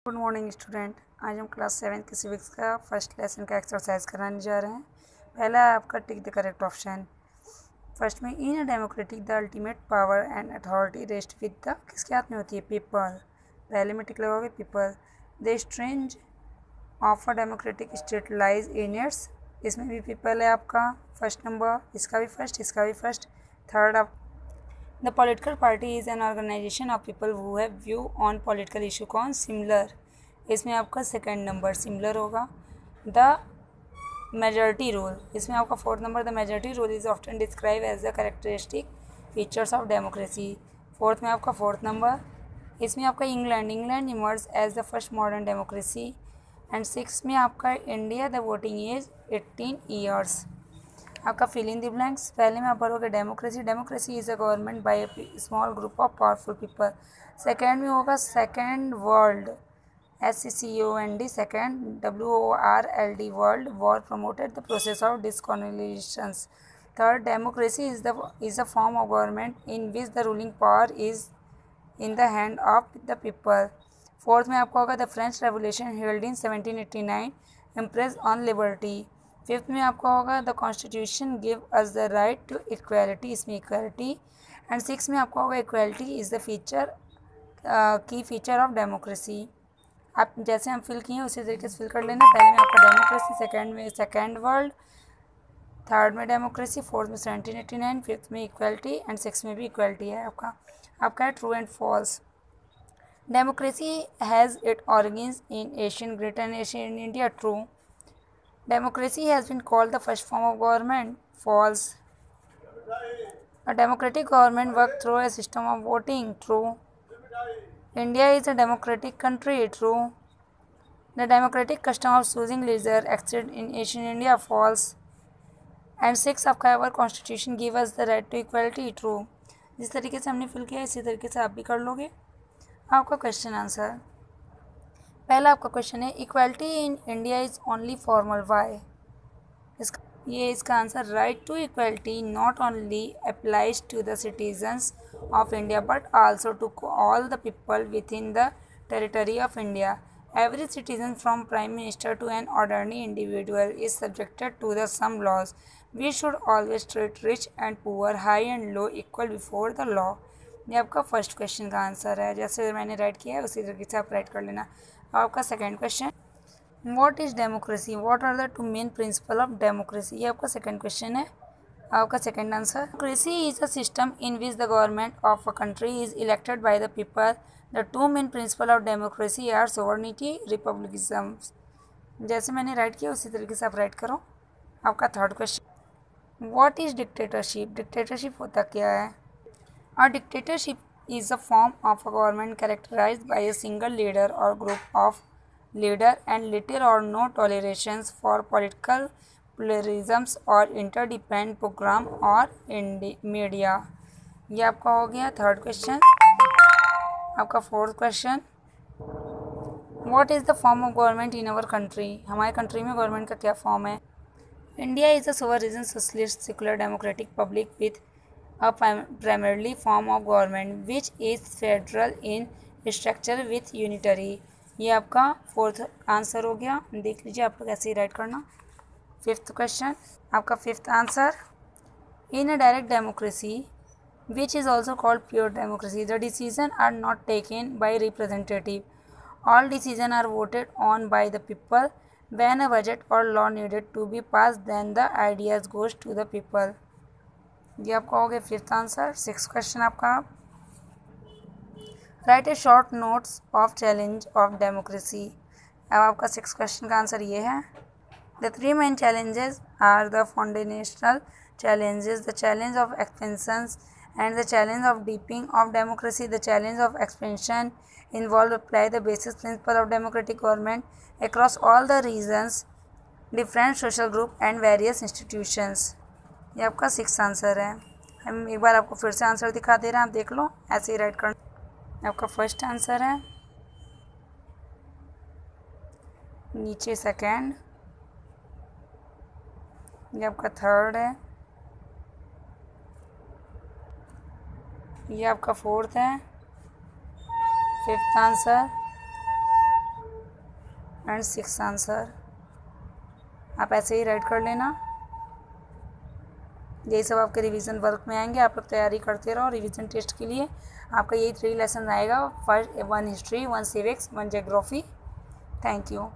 Good morning student. आज हम class 7 की सिविक्स का फर्स्ट लेसन का एक्सरसाइज कराने जा रहे हैं। पहला है आपका tick the correct option. First में in a democratic the ultimate power and authority rest with the किसके हाथ में होती है? पीपल। पहले में टिक लगाओगे people. The strange of a democratic state lies in its, इसमें भी पीपल है आपका फर्स्ट नंबर, इसका भी फर्स्ट, इसका भी फर्स्ट। थर्ड आप the political party is an organization of people who have view on political issue. कौन? सिमिलर, इसमें आपका सेकंड नंबर सिमिलर होगा। द मेजॉरिटी रूल, इसमें आपका fourth number. The majority rule is often describe as the characteristic features of democracy. Fourth में आपका fourth number. इसमें आपका England emerge as the first modern democracy. And six में आपका India the voting as 18 years. आपका fill in the blanks. पहले में आप भरोगे democracy is a government by small group of powerful people. Second में होगा second world, SCOND, second WORLD, world war promoted the process of decolonisations. Third democracy is a form of government in which the ruling power is in the hand of the people. Fourth में आपका होगा the French revolution held in 1789 impress on liberty. Fifth में आपका होगा the constitution give us the right to equality, इसमें equality. And six में आपका होगा equality is the feature key feature of democracy. आप जैसे हम फिल किए हैं उसी तरीके से फिल कर लेना। पहले में आपका डेमोक्रेसी, सेकेंड में सेकेंड वर्ल्ड, थर्ड में डेमोक्रेसी, फोर्थ में 1789, फिफ्थ में इक्वालिटी एंड सिक्स में भी इक्वालिटी है आपका है true and false. Democracy has it origins in Asian greater nation in India. True. Democracy has been called the first form of government. False. A democratic government works through a system of voting. True. India is a democratic country. True. The democratic custom of choosing leader existed in ancient India. False. And six, आपका our constitution give us the right to equality. True. जिस तरीके से हमने fill किया इसी तरीके से आप भी कर लोगे। आपका क्वेश्चन आंसर, पहला आपका क्वेश्चन है equality in India is only formal. Why? इसका answer right to equality not only applies to the citizens of India but also to all the people with in the territory of India. Every citizen from prime minister to an ordinary individual is subjected to the same laws. We should always treat rich and poor, high and low equal before the law. ये आपका first question का answer है। जैसे मैंने right किया है उसी तरीके से आप राइट कर लेना। आपका second question, what is democracy, what are the two main principle of democracy. ये आपका सेकेंड क्वेश्चन है। आपका second answer, democracy is a system in which the government of a country is elected by the people. The two main principle of democracy are sovereignty, republicanism. जैसे मैंने right किया उसी तरीके से आप राइट करो। आपका third question, what is dictatorship, dictatorship होता क्या है? अ dictatorship is a form of a government characterized by a single leader or group of leader and little or no tolerations for political pluralisms or interdependent program or media। ये आपका हो गया third question. आपका fourth question, what is the form of government in our country, हमारे country में government का क्या form है? India is a sovereign socialist secular democratic public with a primarily form of government which is federal in structure with unitary। ये आपका fourth answer हो गया। देख लीजिए आप लोग ऐसे ही राइट करना। फिफ्थ क्वेश्चन, आपका fifth answer, in a direct democracy which is also called pure democracy the decisions are not taken by representative, all decisions are voted on by the people। when a budget or law needed to be passed then the ideas goes to the people। ये आपका हो गया fifth answer. Six question आपका, write a short notes of challenge of democracy. अब आपका six question का answer ये है, the three main challenges are the foundational challenges, the challenge of expansions and the challenge of deepening of democracy। The challenge of expansion involve apply the basic principle of democratic government across all the regions, different social group and various institutions। ये आपका six answer है। हम एक बार आपको फिर से answer दिखा दे रहे हैं, आप देख लो ऐसे ही राइट करना। आपका फर्स्ट आंसर है, नीचे सेकेंड, ये आपका थर्ड है, ये आपका फोर्थ है, फिफ्थ आंसर, एंड 6 आंसर। आप ऐसे ही राइट कर लेना। यही सब आपके रिवीजन वर्क में आएंगे। आप लोग तैयारी करते रहो रिवीजन टेस्ट के लिए। आपका यही 3 लेसन आएगा, first 1 history, 1 civics, 1 geography. Thank you.